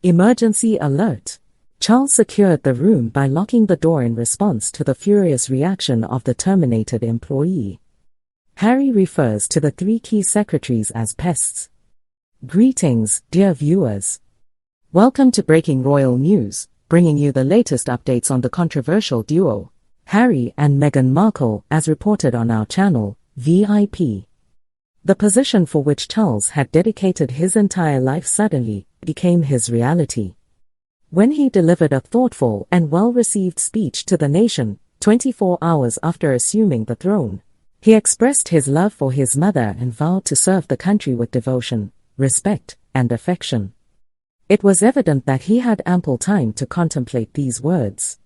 Emergency alert. Charles secured the room by locking the door in response to the furious reaction of the terminated employee. Harry refers to the 3 key secretaries as pests. Greetings, dear viewers. Welcome to Breaking Royal News, bringing you the latest updates on the controversial duo, Harry and Meghan Markle, as reported on our channel, VIP. The position for which Charles had dedicated his entire life suddenly became his reality. When he delivered a thoughtful and well-received speech to the nation, 24 hours after assuming the throne, he expressed his love for his mother and vowed to serve the country with devotion, respect, and affection. It was evident that he had ample time to contemplate these words.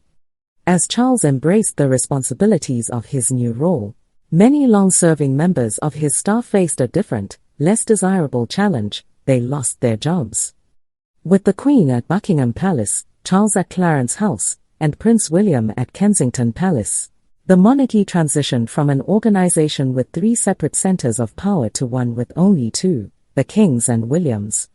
As Charles embraced the responsibilities of his new role, many long-serving members of his staff faced a different, less desirable challenge: they lost their jobs. With the Queen at Buckingham Palace, Charles at Clarence House, and Prince William at Kensington Palace, the monarchy transitioned from an organization with 3 separate centers of power to one with only 2, the Kings and Williams.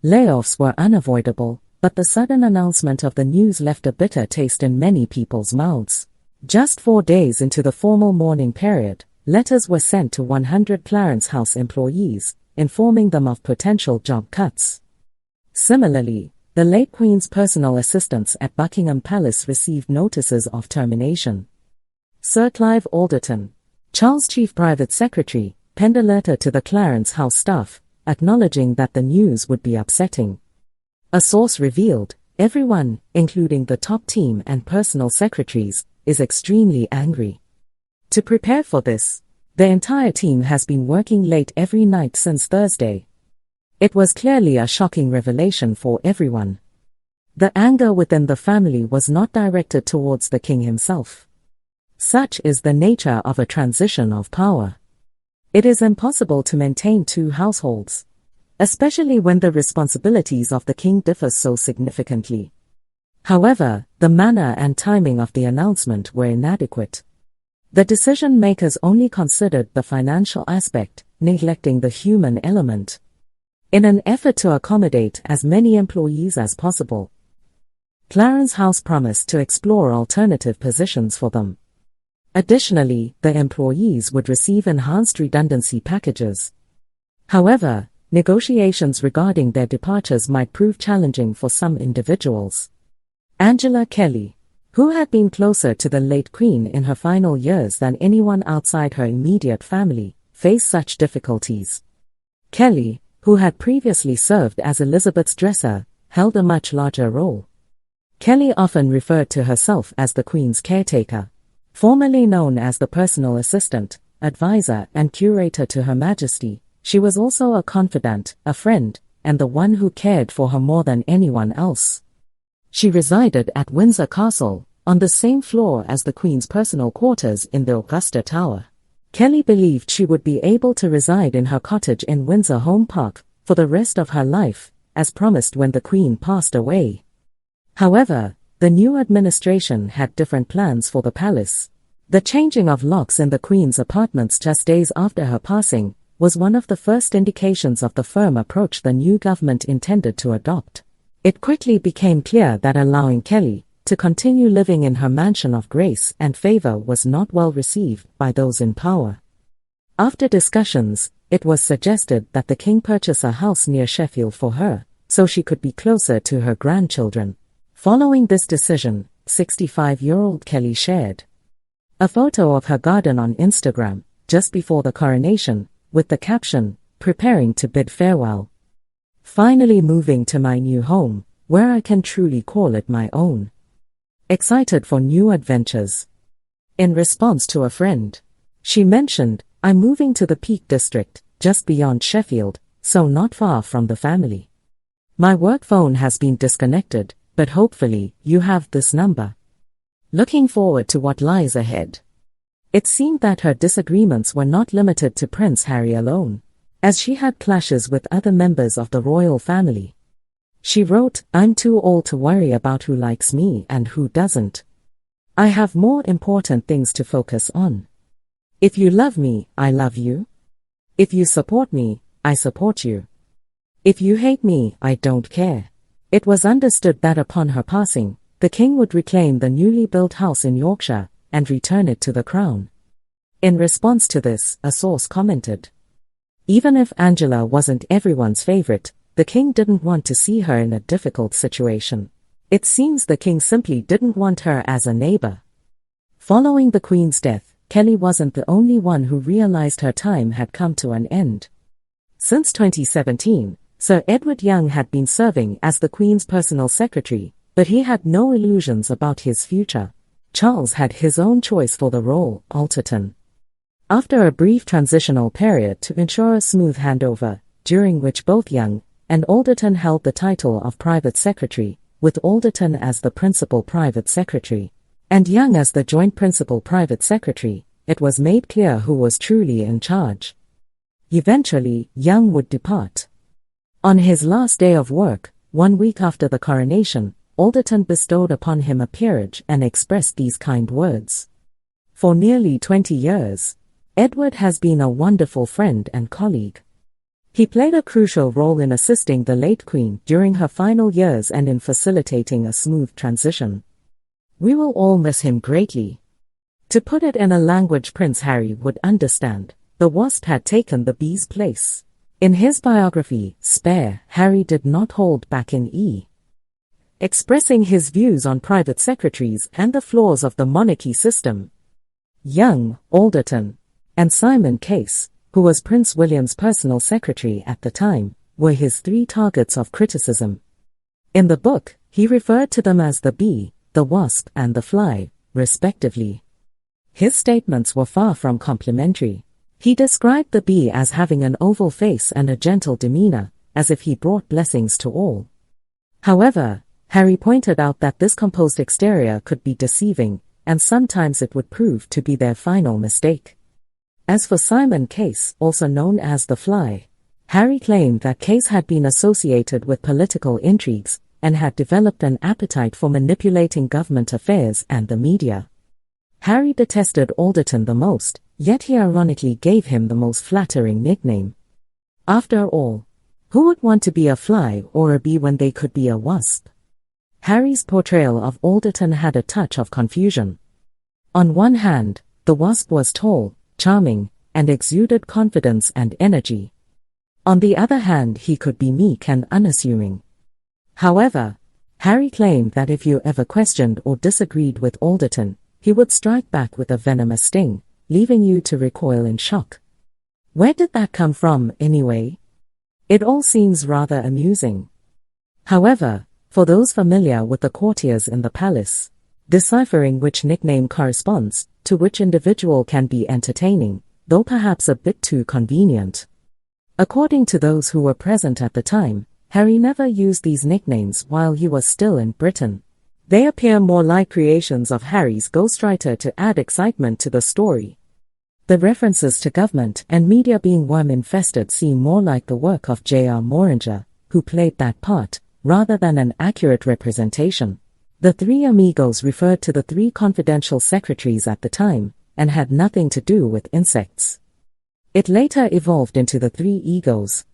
Layoffs were unavoidable, but the sudden announcement of the news left a bitter taste in many people's mouths. Just 4 days into the formal mourning period, letters were sent to 100 Clarence House employees, informing them of potential job cuts. Similarly, the late Queen's personal assistants at Buckingham Palace received notices of termination. Sir Clive Alderton, Charles' chief private secretary, penned a letter to the Clarence House staff, acknowledging that the news would be upsetting. A source revealed, everyone, including the top team and personal secretaries, is extremely angry. To prepare for this, the entire team has been working late every night since Thursday. It was clearly a shocking revelation for everyone. The anger within the family was not directed towards the king himself. Such is the nature of a transition of power. It is impossible to maintain 2 households, especially when the responsibilities of the king differ so significantly. However, the manner and timing of the announcement were inadequate. The decision-makers only considered the financial aspect, neglecting the human element. In an effort to accommodate as many employees as possible, Clarence House promised to explore alternative positions for them. Additionally, the employees would receive enhanced redundancy packages. However, negotiations regarding their departures might prove challenging for some individuals. Angela Kelly, who had been closer to the late Queen in her final years than anyone outside her immediate family, faced such difficulties. Kelly, who had previously served as Elizabeth's dresser, held a much larger role. Kelly often referred to herself as the Queen's caretaker, formerly known as the personal assistant, advisor and curator to Her Majesty. She was also a confidant, a friend, and the one who cared for her more than anyone else. She resided at Windsor Castle, on the same floor as the Queen's personal quarters in the Augusta Tower. Kelly believed she would be able to reside in her cottage in Windsor Home Park for the rest of her life, as promised when the Queen passed away. However, the new administration had different plans for the palace. The changing of locks in the Queen's apartments just days after her passing was one of the first indications of the firm approach the new government intended to adopt. It quickly became clear that allowing Kelly to continue living in her mansion of grace and favor was not well received by those in power. After discussions, it was suggested that the king purchase a house near Sheffield for her, so she could be closer to her grandchildren. Following this decision, 65-year-old Kelly shared a photo of her garden on Instagram, just before the coronation, with the caption, "Preparing to bid farewell. Finally moving to my new home, where I can truly call it my own. Excited for new adventures." In response to a friend, she mentioned, "I'm moving to the Peak District, just beyond Sheffield, so not far from the family. My work phone has been disconnected, but hopefully you have this number. Looking forward to what lies ahead." It seemed that her disagreements were not limited to Prince Harry alone, as she had clashes with other members of the royal family. She wrote, "I'm too old to worry about who likes me and who doesn't. I have more important things to focus on. If you love me, I love you. If you support me, I support you. If you hate me, I don't care." It was understood that upon her passing, the king would reclaim the newly built house in Yorkshire and return it to the crown. In response to this, a source commented, "Even if Angela wasn't everyone's favorite, the king didn't want to see her in a difficult situation. It seems the king simply didn't want her as a neighbor." Following the Queen's death, Kelly wasn't the only one who realized her time had come to an end. Since 2017, Sir Edward Young had been serving as the Queen's personal secretary, but he had no illusions about his future. Charles had his own choice for the role, Alderton. After a brief transitional period to ensure a smooth handover, during which both Young and Alderton held the title of Private Secretary, with Alderton as the Principal Private Secretary, and Young as the Joint Principal Private Secretary, it was made clear who was truly in charge. Eventually, Young would depart. On his last day of work, 1 week after the coronation, Alderton bestowed upon him a peerage and expressed these kind words. "For nearly 20 years, Edward has been a wonderful friend and colleague. He played a crucial role in assisting the late Queen during her final years and in facilitating a smooth transition. We will all miss him greatly." To put it in a language Prince Harry would understand, the wasp had taken the bee's place. In his biography, Spare, Harry did not hold back in expressing his views on private secretaries and the flaws of the monarchy system. Young, Alderton, and Simon Case, who was Prince William's personal secretary at the time, were his three targets of criticism. In the book, he referred to them as the bee, the wasp, and the fly, respectively. His statements were far from complimentary. He described the bee as having an oval face and a gentle demeanor, as if he brought blessings to all. However, Harry pointed out that this composed exterior could be deceiving, and sometimes it would prove to be their final mistake. As for Simon Case, also known as the Fly, Harry claimed that Case had been associated with political intrigues and had developed an appetite for manipulating government affairs and the media. Harry detested Alderton the most, yet he ironically gave him the most flattering nickname. After all, who would want to be a fly or a bee when they could be a wasp? Harry's portrayal of Alderton had a touch of confusion. On one hand, the wasp was tall, charming, and exuded confidence and energy. On the other hand, he could be meek and unassuming. However, Harry claimed that if you ever questioned or disagreed with Alderton, he would strike back with a venomous sting, leaving you to recoil in shock. Where did that come from, anyway? It all seems rather amusing. However, for those familiar with the courtiers in the palace, deciphering which nickname corresponds to which individual can be entertaining, though perhaps a bit too convenient. According to those who were present at the time, Harry never used these nicknames while he was still in Britain. They appear more like creations of Harry's ghostwriter to add excitement to the story. The references to government and media being worm-infested seem more like the work of J.R. Moringer, who played that part, rather than an accurate representation. The three amigos referred to the three confidential secretaries at the time, and had nothing to do with insects. It later evolved into the three egos.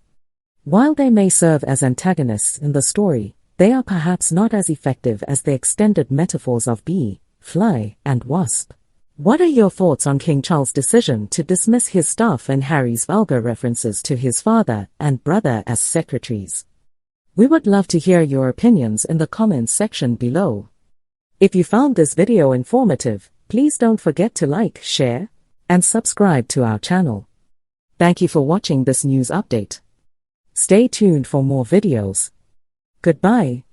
While they may serve as antagonists in the story, they are perhaps not as effective as the extended metaphors of bee, fly, and wasp. What are your thoughts on King Charles' decision to dismiss his staff and Harry's vulgar references to his father and brother as secretaries? We would love to hear your opinions in the comments section below. If you found this video informative, please don't forget to like, share, and subscribe to our channel. Thank you for watching this news update. Stay tuned for more videos. Goodbye.